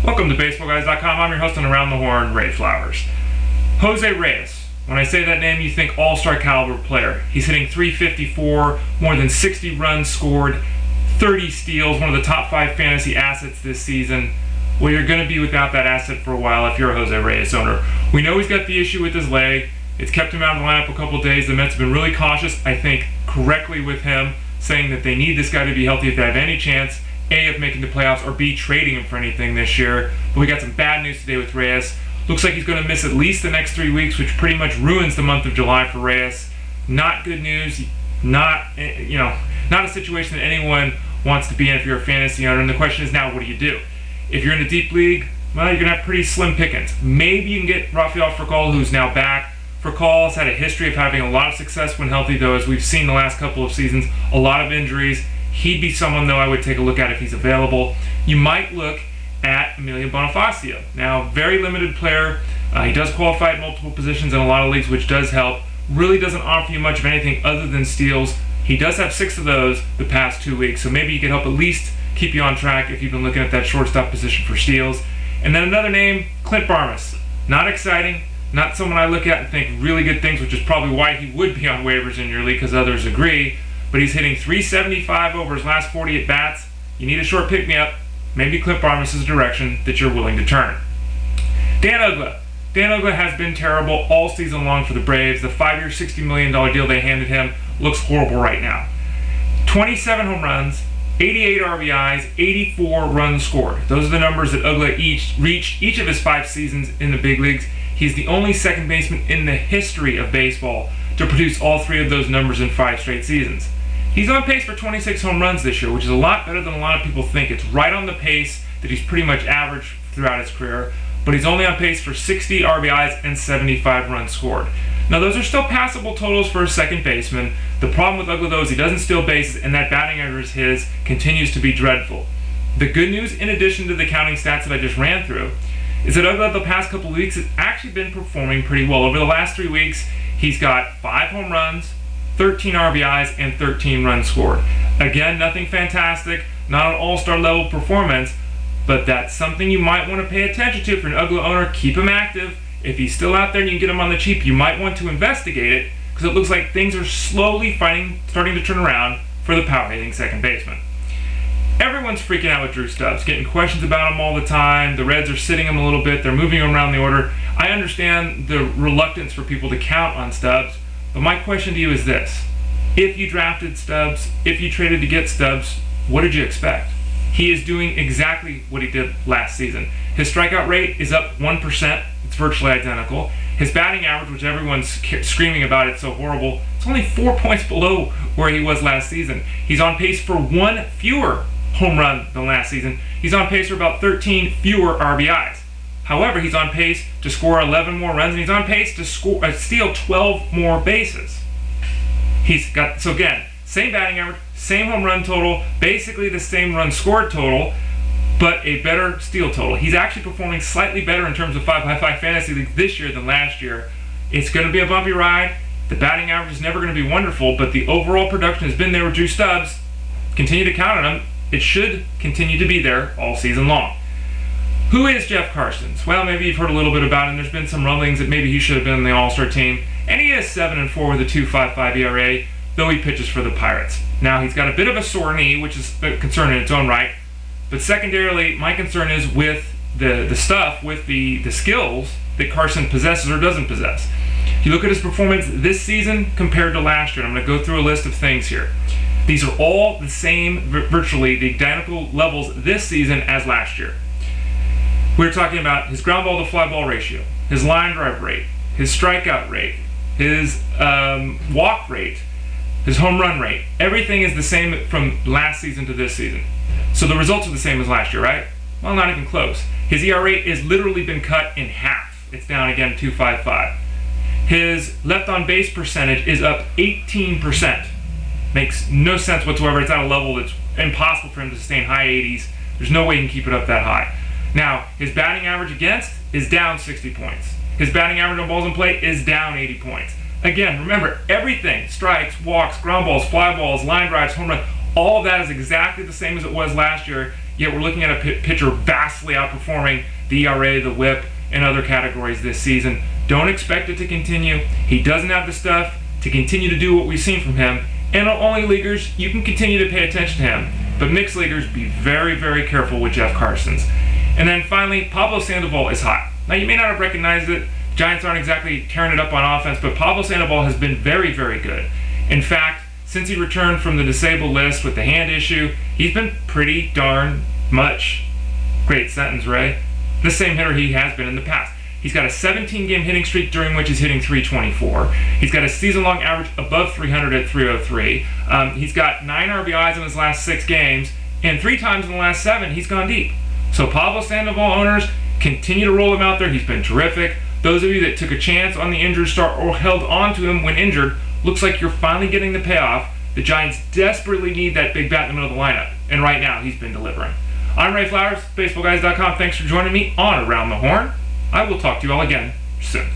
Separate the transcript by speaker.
Speaker 1: Welcome to BaseballGuys.com. I'm your host on Around the Horn, Ray Flowers. Jose Reyes. When I say that name, you think all-star caliber player. He's hitting .354, more than 60 runs scored, 30 steals, one of the top 5 fantasy assets this season. Well, you're going to be without that asset for a while if you're a Jose Reyes owner. We know he's got the issue with his leg. It's kept him out of the lineup a couple days. The Mets have been really cautious, I think correctly with him, saying that they need this guy to be healthy if they have any chance, A, of making the playoffs, or B, trading him for anything this year. But we got some bad news today with Reyes. Looks like he's going to miss at least the next 3 weeks, which pretty much ruins the month of July for Reyes. Not good news. Not a situation that anyone wants to be in if you're a fantasy owner. And the question is now, what do you do? If you're in a deep league, well, you're going to have pretty slim pickings. Maybe you can get Rafael Furcal, who's now back. Furcal has had a history of having a lot of success when healthy, though, as we've seen the last couple of seasons, a lot of injuries. He'd be someone, though, I would take a look at if he's available. You might look at Emilio Bonifacio. Now, very limited player. He does qualify at multiple positions in a lot of leagues, which does help. Really doesn't offer you much of anything other than steals. He does have 6 of those the past 2 weeks, so maybe he could help at least keep you on track if you've been looking at that shortstop position for steals. And then another name, Clint Barmas. Not exciting. Not someone I look at and think really good things, which is probably why he would be on waivers in your league, because others agree. But he's hitting .375 over his last 40 at-bats. You need a short pick-me-up. Maybe Clint Barmas is a direction that you're willing to turn. Dan Uggla. Dan Uggla has been terrible all season long for the Braves. The 5-year, $60 million deal they handed him looks horrible right now. 27 home runs, 88 RBIs, 84 runs scored. Those are the numbers that Uggla reached each of his 5 seasons in the big leagues. He's the only second baseman in the history of baseball to produce all 3 of those numbers in 5 straight seasons. He's on pace for 26 home runs this year, which is a lot better than a lot of people think. It's right on the pace that he's pretty much averaged throughout his career, but he's only on pace for 60 RBIs and 75 runs scored. Now, those are still passable totals for a second baseman. The problem with Uggla, though, is he doesn't steal bases, and that batting average his continues to be dreadful. The good news, in addition to the counting stats that I just ran through, is that Uggla the past couple of weeks has actually been performing pretty well. Over the last 3 weeks, he's got 5 home runs, 13 RBIs, and 13 runs scored. Again, nothing fantastic, not an all-star level performance, but that's something you might want to pay attention to. If you're an Uggla owner, keep him active. If he's still out there and you can get him on the cheap, you might want to investigate it, because it looks like things are slowly starting to turn around for the power-hitting second baseman. Everyone's freaking out with Drew Stubbs, getting questions about him all the time. The Reds are sitting him a little bit. They're moving him around the order. I understand the reluctance for people to count on Stubbs, but my question to you is this. If you drafted Stubbs, if you traded to get Stubbs, what did you expect? He is doing exactly what he did last season. His strikeout rate is up 1%. It's virtually identical. His batting average, which everyone's screaming about, it's so horrible, it's only 4 points below where he was last season. He's on pace for 1 fewer home run than last season. He's on pace for about 13 fewer RBIs. However, he's on pace to score 11 more runs, and he's on pace to steal 12 more bases. So again, same batting average, same home run total, basically the same run scored total, but a better steal total. He's actually performing slightly better in terms of 5x5 fantasy leagues this year than last year. It's going to be a bumpy ride. The batting average is never going to be wonderful, but the overall production has been there with Drew Stubbs. Continue to count on him. It should continue to be there all season long. Who is Jeff Karstens? Well, maybe you've heard a little bit about him. There's been some rumblings that maybe he should have been on the All-Star team. And he is 7-4 with a 2.55 ERA, though he pitches for the Pirates. Now, he's got a bit of a sore knee, which is a concern in its own right. But secondarily, my concern is with the skills that Karstens possesses or doesn't possess. You look at his performance this season compared to last year, and I'm going to go through a list of things here. These are all the same, virtually the identical levels this season as last year. We're talking about his ground ball to fly ball ratio, his line drive rate, his strikeout rate, his walk rate, his home run rate. Everything is the same from last season to this season. So the results are the same as last year, right? Well, not even close. His ERA has literally been cut in half. It's down again to 2.55. His left on base percentage is up 18%. Makes no sense whatsoever. It's at a level that's impossible for him to sustain high 80s. There's no way he can keep it up that high. Now, his batting average against is down 60 points. His batting average on balls in play is down 80 points. Again, remember, everything, strikes, walks, ground balls, fly balls, line drives, home run, all of that is exactly the same as it was last year. yet we're looking at a pitcher vastly outperforming the ERA, the WHIP, and other categories this season. Don't expect it to continue. He doesn't have the stuff to continue to do what we've seen from him. And only leaguers, you can continue to pay attention to him. But mixed leaguers, be very, very careful with Jeff Karstens. And then finally, Pablo Sandoval is hot. Now, you may not have recognized it. Giants aren't exactly tearing it up on offense, but Pablo Sandoval has been very, very good. In fact, since he returned from the disabled list with the hand issue, he's been pretty darn much, great sentence, Ray, the same hitter he has been in the past. He's got a 17-game hitting streak during which he's hitting .324. He's got a season-long average above 300 at .303. He's got 9 RBIs in his last 6 games, and 3 times in the last 7 he's gone deep. So Pablo Sandoval owners, continue to roll him out there. He's been terrific. Those of you that took a chance on the injured start or held on to him when injured, looks like you're finally getting the payoff. The Giants desperately need that big bat in the middle of the lineup, and right now he's been delivering. I'm Ray Flowers, BaseballGuys.com. Thanks for joining me on Around the Horn. I will talk to you all again soon.